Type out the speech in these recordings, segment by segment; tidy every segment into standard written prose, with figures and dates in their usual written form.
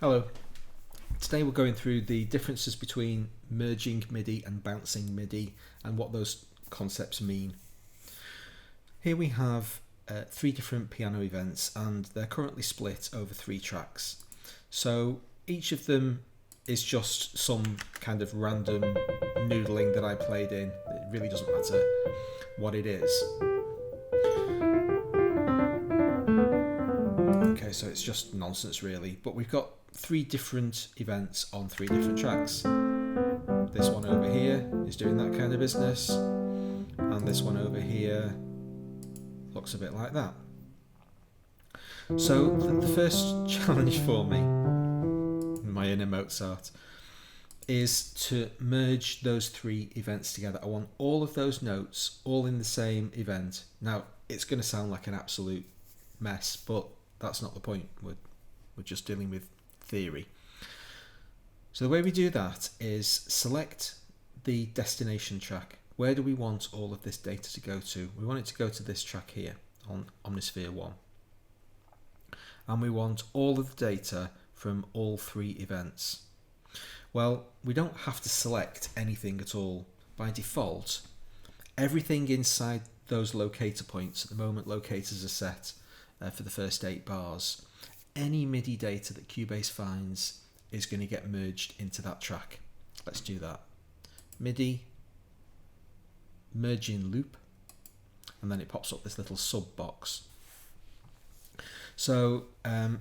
Hello. Today we're going through the differences between merging MIDI and bouncing MIDI and what those concepts mean. Here we have three different piano events and they're currently split over 3 tracks. So each of them is just some kind of random noodling that I played in. It really doesn't matter what it is. Okay, so it's just nonsense really, but we've got 3 different events on 3 different tracks. This one over here is doing that kind of business, and this one over here looks a bit like that. So the first challenge for me, my inner Mozart, is to merge those 3 events together. I want all of those notes all in the same event. Now it's going to sound like an absolute mess, but that's not the point. We're just dealing with theory. So the way we do that is select the destination track. Where do we want all of this data to go to? We want it to go to this track here on Omnisphere 1. And we want all of the data from all 3 events. Well, we don't have to select anything at all. By default, everything inside those locator points, at the moment locators are set for the first 8 bars, any MIDI data that Cubase finds is going to get merged into that track. Let's do that. Midi Merging loop, and then it pops up this little sub box. So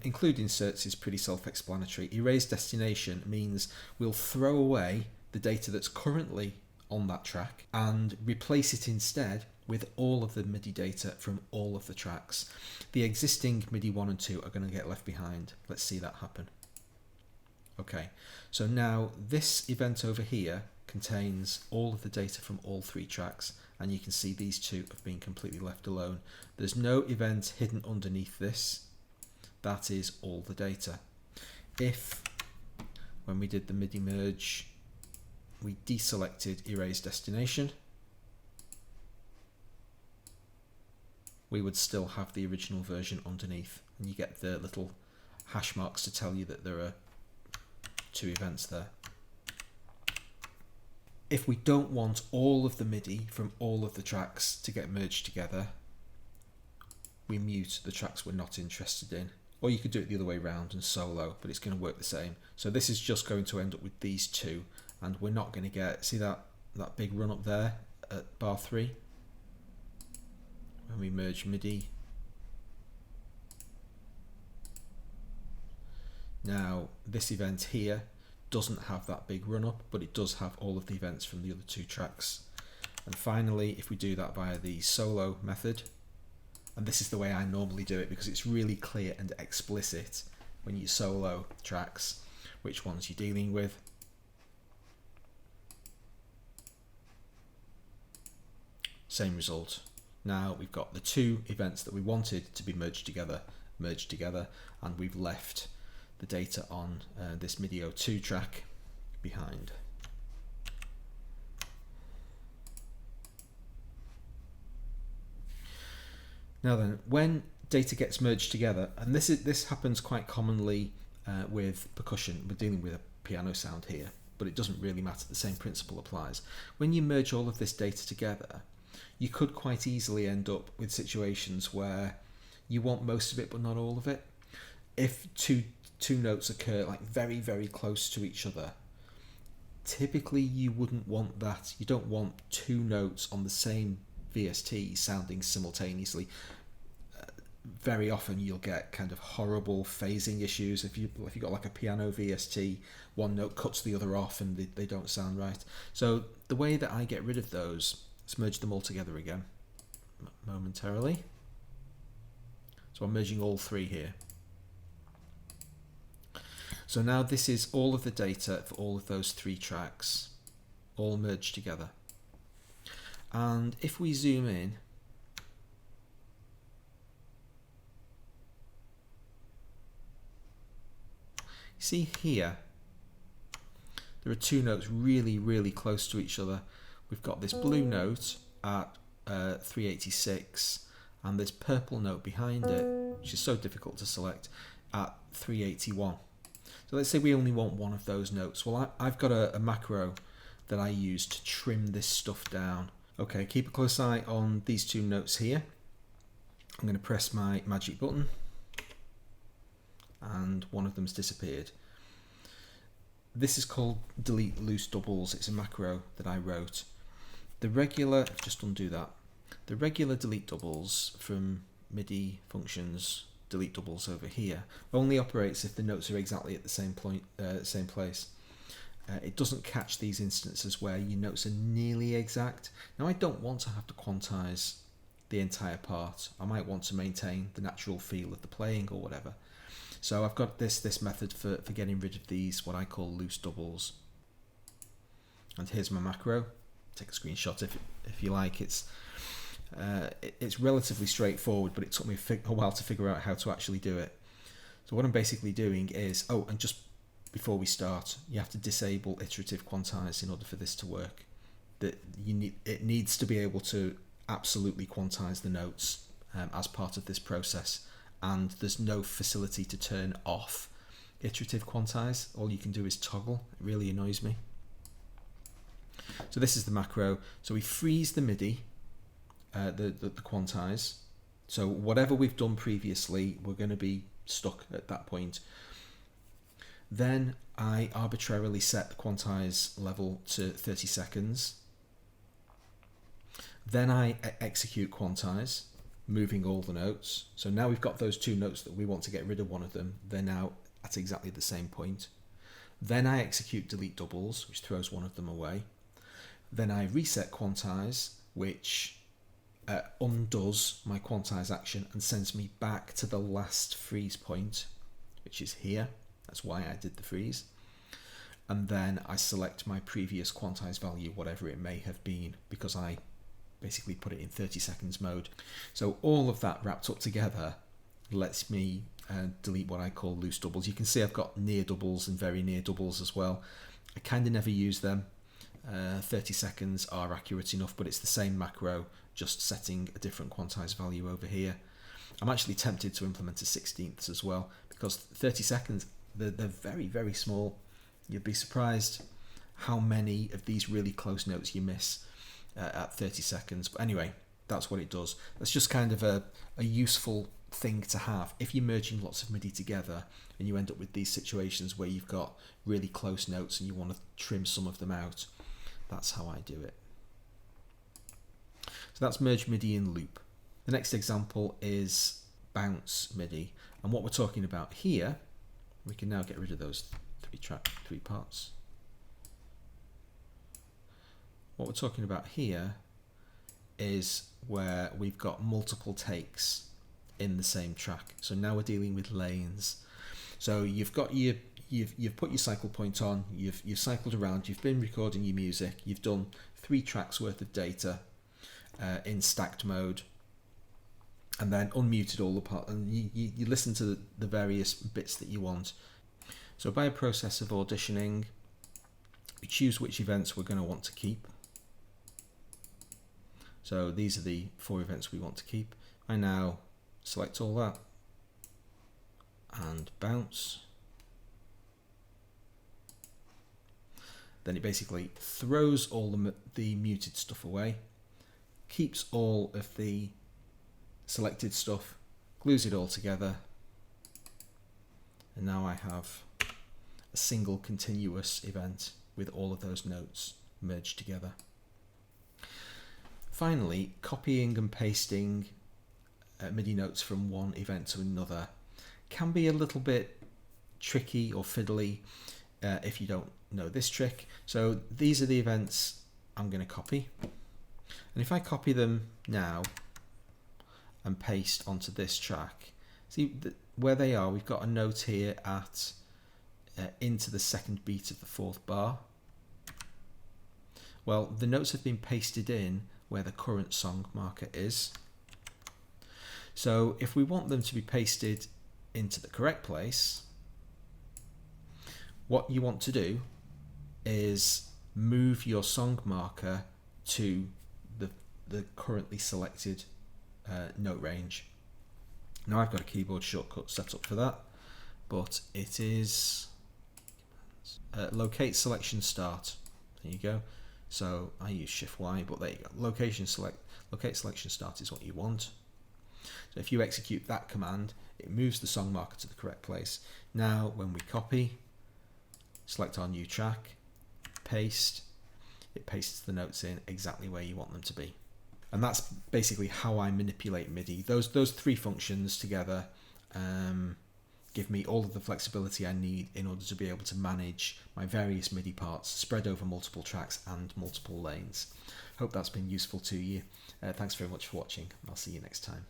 include inserts is pretty self-explanatory. Erase destination means we'll throw away the data that's currently on that track and replace it instead with all of the MIDI data from all of the tracks. The existing MIDI 1 and 2 are going to get left behind. Let's see that happen. Okay, so now this event over here contains all of the data from all 3 tracks, and you can see these 2 have been completely left alone. There's no event hidden underneath this. That is all the data. If, when we did the MIDI merge, we deselected erase destination, we would still have the original version underneath, and you get the little hash marks to tell you that there are 2 events there. If we don't want all of the MIDI from all of the tracks to get merged together, we mute the tracks we're not interested in. Or you could do it the other way around and solo, but it's going to work the same. So this is just going to end up with these 2, and we're not going to get, see that big run up there at bar 3? When we merge MIDI. Now this event here doesn't have that big run up, but it does have all of the events from the other 2 tracks. And finally, if we do that via the solo method, and this is the way I normally do it because it's really clear and explicit when you solo tracks which ones you're dealing with. Same result. Now we've got the 2 events that we wanted to be merged together, and we've left the data on this MIDI 02 track behind. Now then, when data gets merged together, and this happens quite commonly with percussion, we're dealing with a piano sound here, but it doesn't really matter, the same principle applies. When you merge all of this data together, you could quite easily end up with situations where you want most of it but not all of it. If two notes occur like very, very close to each other, typically you wouldn't want that. You don't want 2 notes on the same VST sounding simultaneously. Very often you'll get kind of horrible phasing issues. If you've got like a piano VST, one note cuts the other off and they don't sound right. So the way that I get rid of those, let's merge them all together again momentarily. So I'm merging all 3 here. So now this is all of the data for all of those 3 tracks, all merged together. And if we zoom in, see here, there are 2 notes really, really close to each other. We've got this blue note at 386 and this purple note behind it, which is so difficult to select, at 381. So let's say we only want one of those notes. Well, I've got a macro that I use to trim this stuff down. Okay, keep a close eye on these two notes here. I'm going to press my magic button and one of them's disappeared. This is called delete loose doubles. It's a macro that I wrote. The regular, just undo that. The regular delete doubles from MIDI functions, delete doubles over here, only operates if the notes are exactly at the same point, same place. It doesn't catch these instances where your notes are nearly exact. Now I don't want to have to quantize the entire part. I might want to maintain the natural feel of the playing or whatever. So I've got this method for getting rid of these, what I call loose doubles. And here's my macro. Take a screenshot if you like. It's relatively straightforward, but it took me a while to figure out how to actually do it. So what I'm basically doing is, and just before we start, you have to disable iterative quantize in order for this to work. It needs to be able to absolutely quantize the notes as part of this process, and there's no facility to turn off iterative quantize. All you can do is toggle. It really annoys me. So this is the macro. So we freeze the MIDI, the quantize. So whatever we've done previously, we're going to be stuck at that point. Then I arbitrarily set the quantize level to 30 seconds. Then I execute quantize, moving all the notes. So now we've got those two notes that we want to get rid of one of them. They're now at exactly the same point. Then I execute delete doubles, which throws one of them away. Then I reset quantize, which undoes my quantize action and sends me back to the last freeze point, which is here. That's why I did the freeze. And then I select my previous quantize value, whatever it may have been, because I basically put it in 30 seconds mode. So all of that wrapped up together lets me delete what I call loose doubles. You can see I've got near doubles and very near doubles as well. I kind of never use them. 30 seconds are accurate enough, but it's the same macro, just setting a different quantize value over here. I'm actually tempted to implement a 16ths as well, because 30 seconds, they're very, very small. You'd be surprised how many of these really close notes you miss at 30 seconds. But anyway, that's what it does. That's just kind of a useful thing to have if you're merging lots of MIDI together and you end up with these situations where you've got really close notes and you want to trim some of them out. That's how I do it. So that's merge MIDI in loop. The next example is bounce MIDI, and what we're talking about here, we can now get rid of those three parts. What we're talking about here is where we've got multiple takes in the same track. So now we're dealing with lanes. So you've got you've put your cycle point on, you've cycled around, you've been recording your music, you've done 3 tracks worth of data in stacked mode, and then unmuted all the part, and you listen to the various bits that you want. So by a process of auditioning, we choose which events we're going to want to keep. So these are the 4 events we want to keep. I now select all that and bounce. Then it basically throws all the muted stuff away, keeps all of the selected stuff, glues it all together, and now I have a single continuous event with all of those notes merged together. Finally, copying and pasting MIDI notes from one event to another can be a little bit tricky or fiddly if you don't know this trick. So these are the events I'm going to copy, and if I copy them now and paste onto this track, see where they are. We've got a note here at into the second beat of the 4th bar. Well, the notes have been pasted in where the current song marker is. So if we want them to be pasted into the correct place, what you want to do is move your song marker to the currently selected note range. Now I've got a keyboard shortcut set up for that, but it is locate selection start. There you go. So I use Shift Y, but there you go. Locate selection start is what you want. So if you execute that command, it moves the song marker to the correct place. Now when we copy, select our new track, paste, it pastes the notes in exactly where you want them to be. And that's basically how I manipulate MIDI. Those three functions together give me all of the flexibility I need in order to be able to manage my various MIDI parts spread over multiple tracks and multiple lanes. Hope that's been useful to you. Thanks very much for watching. I'll see you next time.